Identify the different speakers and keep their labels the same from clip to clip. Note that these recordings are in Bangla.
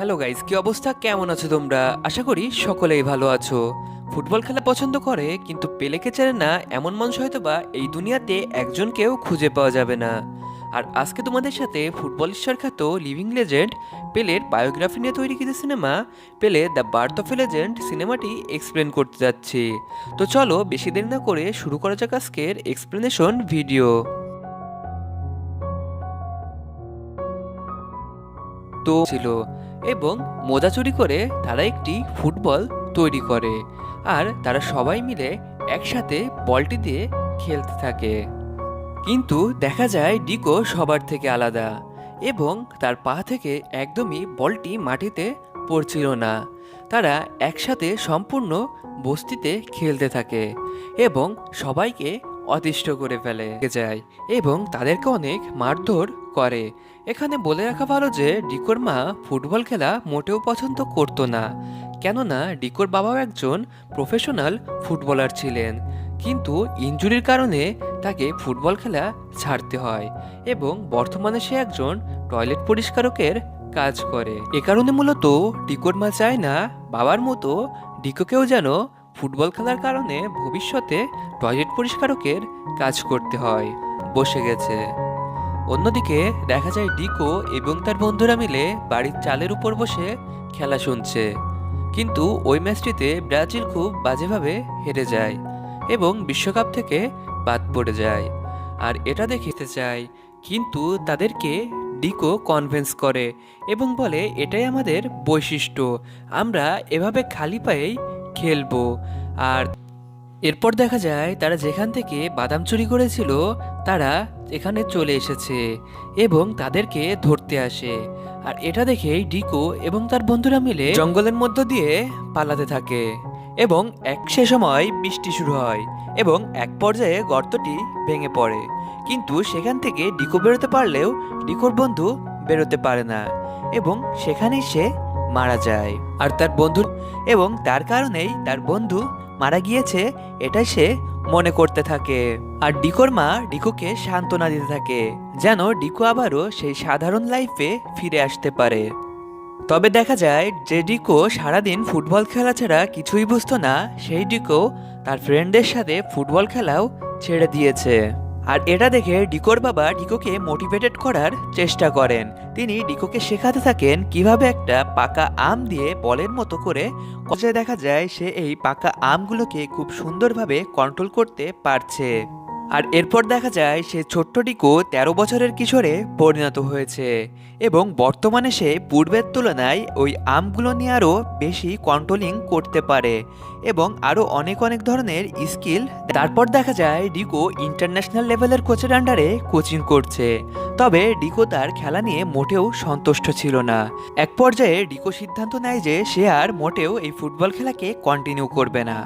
Speaker 1: হ্যালো গাইস, কি অবস্থা? কেমন আছো তোমরা? আশা করি সকলেই ভালো আছো। ফুটবল খেলা পছন্দ করে কিন্তু পেলেকে চেনে না এমন মানুষ হয়তো বা এই দুনিয়াতে একজনকেও খুঁজে পাওয়া যাবে না। আর আজকে তোমাদের সাথে ফুটবল ঈশ্বর খ্যাত লিভিং লেজেন্ড পেলের বায়োগ্রাফি নিয়ে তৈরি কিছু সিনেমা পেলে the birth of A legend সিনেমাটি এক্সপ্লেন করতে যাচ্ছি। তো চলো বেশি দেরি না করে শুরু করা যাক আজকের এক্সপ্লেনেশন ভিডিও। তো ছিল এবং মোজা চুরি করে তারা একটি ফুটবল তৈরি করে আর তারা সবাই মিলে একসাথে বলটি দিয়ে খেলতে থাকে। কিন্তু দেখা যায় ডিকো সবার থেকে আলাদা এবং তার পা থেকে একদমই বলটি মাটিতে পড়ছিল না। তারা একসাথে সম্পূর্ণ বস্তিতে খেলতে থাকে এবং সবাইকে অতিষ্ঠ করে ফেলে যায় এবং তাদেরকে অনেক মারধর করে। এখানে বলে রাখা ভালো যে ডিকোর মা ফুটবল খেলা মোটেও পছন্দ করতো না, কেননা ডিকোর বাবাও একজন প্রফেশনাল ফুটবলার ছিলেন। কিন্তু ইনজুরির কারণে তাকে ফুটবল খেলা ছাড়তে হয় এবং বর্তমানে সে একজন টয়লেট পরিষ্কারকের কাজ করে। এ কারণে মূলত ডিকোর মা চায় না বাবার মতো ডিকোকেও যেন ফুটবল খেলার কারণে ভবিষ্যতে টয়লেট পরিষ্কারকের কাজ করতে হয়। বসে গেছে। অন্যদিকে দেখা যায় ডিকো এবং তার বন্ধুরা মিলে বাড়ির চালের উপর বসে খেলা শুনছে। কিন্তু ওই ম্যাচটিতে ব্রাজিল খুব বাজেভাবে হেরে যায় এবং বিশ্বকাপ থেকে বাদ পড়ে যায়। আর এটা দেখতে চায়, কিন্তু তাদেরকে ডিকো কনভিন্স করে এবং বলে এটাই আমাদের বৈশিষ্ট্য, আমরা এভাবে খালি পায়েই খেলবো। আর এরপর দেখা যায় তারা যেখান থেকে বাদাম চুরি করেছিল তারা এখানে চলে এসেছে এবং তাদেরকে ধরতে আসে। আর এটা দেখেই ডিকো এবং তার বন্ধুরা মিলে জঙ্গলের মধ্য দিয়ে পালাতে থাকে এবং সে সময় বৃষ্টি শুরু হয় এবং এক পর্যায়ে গর্তটি ভেঙে পড়ে। কিন্তু সেখান থেকে ডিকো বেরোতে পারলেও ডিকোর বন্ধু বেরোতে পারে না এবং সেখানেই সে মারা যায়। আর তার বন্ধু এবং তার কারণেই তার বন্ধু মারা গিয়েছে এটাই সে মনে করতে থাকে। আর ডিকোর মা ডিকোকে সান্ত্বনা দিতে থাকে যেন ডিকো আবারও সেই সাধারণ লাইফে ফিরে আসতে পারে। তবে দেখা যায় যে ডিকো সারাদিন ফুটবল খেলা ছাড়া কিছুই বুঝতো না, সেই ডিকো তার ফ্রেন্ডদের সাথে ফুটবল খেলাও ছেড়ে দিয়েছে। আর এটা দেখে ডিকোর বাবা ডিকোকে মোটিভেটেড করার চেষ্টা করেন। তিনি ডিকোকে শেখাতে থাকেন কিভাবে একটা পাকা আম দিয়ে বলের মতো করে দেখা যায় সে এই পাকা আমগুলোকে খুব সুন্দরভাবে কন্ট্রোল করতে পারছে। আর এরপর দেখা যায় সে ছোট্ট ডিকো 13 বছরের কিশোরে পরিণত হয়েছে এবং বর্তমানে সে পূর্বের তুলনায় ওই আমগুলো নিয়ে আরও বেশি কন্ট্রোলিং করতে পারে এবং আরও অনেক অনেক ধরনের স্কিল। তারপর দেখা যায় ডিকো ইন্টারন্যাশনাল লেভেলের কোচের আন্ডারে কোচিং করছে। তবে ডিকো তার খেলা নিয়ে মোটেও সন্তুষ্ট ছিল না। এক পর্যায়ে ডিকো সিদ্ধান্ত নেয় যে সে আর মোটেও এই ফুটবল খেলাকে কন্টিনিউ করবে না,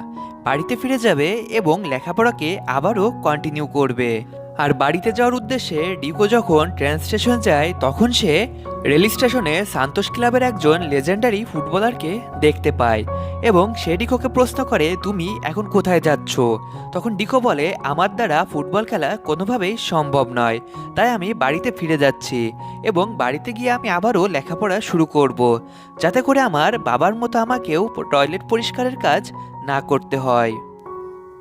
Speaker 1: বাড়িতে ফিরে যাবে এবং লেখাপড়াকে আবারও কন্টিনিউ করবে। আর বাড়িতে যাওয়ার উদ্দেশ্যে ডিকো যখন ট্রেন স্টেশন যায় তখন সে রেল স্টেশনে সান্তোস ক্লাবের একজন লেজেন্ডারি ফুটবলারকে দেখতে পায় এবং সে ডিকোকে প্রশ্ন করে তুমি এখন কোথায় যাচ্ছ। তখন ডিকো বলে আমার দ্বারা ফুটবল খেলা কোনোভাবেই সম্ভব নয়, তাই আমি বাড়িতে ফিরে যাচ্ছি এবং বাড়িতে গিয়ে আমি আবারও লেখাপড়া শুরু করব, যাতে করে আমার বাবার মতো আমাকেও টয়লেট পরিষ্কারের কাজ না করতে হয়।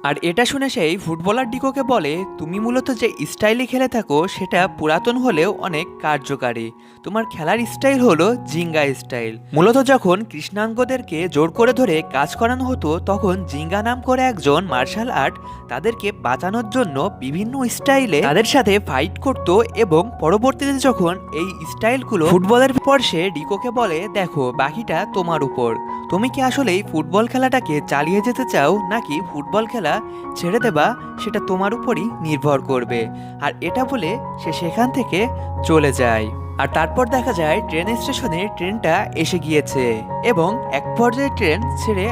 Speaker 1: আর এটা শুনে সেই ফুটবলার ডিকোকে বলে তুমি মূলত যে স্টাইলে খেলে থাকো সেটা পুরাতন হলেও অনেক কার্যকারী, তোমার খেলার স্টাইল হলো জিঙ্গা স্টাইল। মূলত যখন কৃষ্ণাঙ্গদেরকে জোর করে ধরে কাজ করানো হতো তখন জিঙ্গা নাম করে একজন মার্শাল আর্ট তাদেরকে বাঁচানোর জন্য বিভিন্ন স্টাইলে তাদের সাথে ফাইট করত এবং পরবর্তীতে যখন এই স্টাইলগুলো ফুটবলের পর সে ডিকোকে বলে দেখো বাকিটা তোমার উপর, তুমি কি আসলেই ফুটবল খেলাটাকে চালিয়ে যেতে চাও নাকি ফুটবল খেলা ছেড়ে দেবা সেটা তোমার উপরই নির্ভর করবে। আর এটা বলে সে সেখান থেকে চলে যায়। আর তারপর দেখা যায় ট্রেন স্টেশনে ট্রেনটা এসে গিয়েছে এবং এক পর্যায়ে ট্রেন ছেড়ে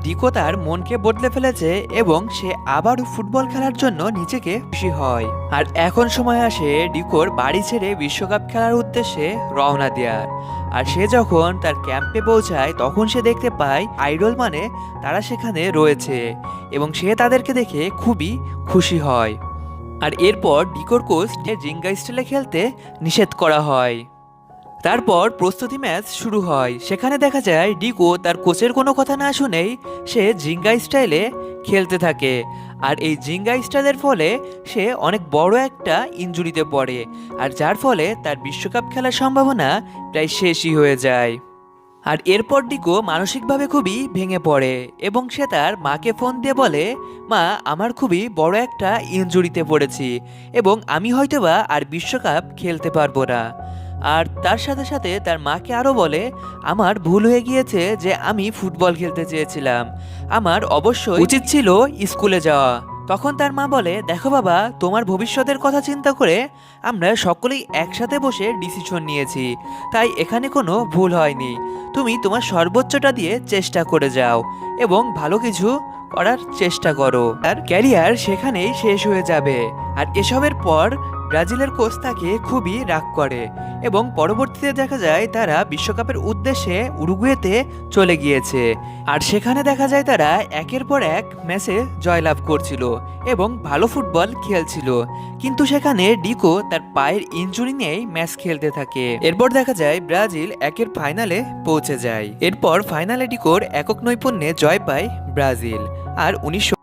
Speaker 1: ডিকো তার মনকে বদলে ফেলেছে এবং সে আবারও ফুটবল খেলার জন্য নিজেকে খুশি হয়। আর এখন সময় আসে ডিকোর বাড়ি ছেড়ে বিশ্বকাপ খেলার উদ্দেশ্যে রওনা দেওয়ার। আর সে যখন তার ক্যাম্পে পৌঁছায় তখন সে দেখতে পায় আইডল মানে তারা সেখানে রয়েছে এবং সে তাদেরকে দেখে খুবই খুশি হয়। আর এরপর ডিকোর কোচ জিঙ্গা স্টাইলে খেলতে নিষেধ করা হয়। তারপর প্রস্তুতি ম্যাচ শুরু হয়। সেখানে দেখা যায় ডিকো তার কোচের কোনো কথা না শুনেই সে জিঙ্গা স্টাইলে খেলতে থাকে। আর এই জিঙ্গা স্টাইলের ফলে সে অনেক বড় একটা ইনজুরিতে পড়ে, আর যার ফলে তার বিশ্বকাপ খেলার সম্ভাবনা প্রায় শেষই হয়ে যায়। আর এরপর ডিকো মানসিকভাবে খুবই ভেঙে পড়ে এবং সে তার মাকে ফোন দিয়ে বলে, মা, আমার খুবই বড় একটা ইনজুরিতে পড়েছি এবং আমি হয়তোবা আর বিশ্বকাপ খেলতে পারবো না। আর তার সাথে সাথে তার মাকে আরও বলে, আমার ভুল হয়ে গিয়েছে যে আমি ফুটবল খেলতে চেয়েছিলাম, আমার অবশ্যই উচিত ছিল স্কুলে যাওয়া। তখন তার মা বলে, দেখো বাবা, তোমার ভবিষ্যতের কথা চিন্তা করে আমরা সকলেই একসাথে বসে ডিসিশন নিয়েছি, তাই এখানে কোনো ভুল হয়নি। তুমি তোমার সর্বোচ্চটা দিয়ে চেষ্টা করে যাও এবং ভালো কিছু করার চেষ্টা করো, আর ক্যারিয়ার সেখানেই শেষ হয়ে যাবে। আর এসবের পর ব্রাজিলের কোচ তাকে খুবই রাগ করে এবং পরবর্তীতে দেখা যায় তারা বিশ্বকাপের উদ্দেশ্যে উরুগুয়েতে চলে গিয়েছে। আর সেখানে দেখা যায় তারা একের পর এক ম্যাচে জয়লাভ করছিল এবং ভালো ফুটবল খেলছিল। কিন্তু সেখানে ডিকো তার পায়ের ইনজুরি নিয়েই ম্যাচ খেলতে থাকে। এরপর দেখা যায় ব্রাজিল একের ফাইনালে পৌঁছে যায়। এরপর ফাইনালে ডিকোর একক নৈপুণ্যে জয় পায় ব্রাজিল। আর 19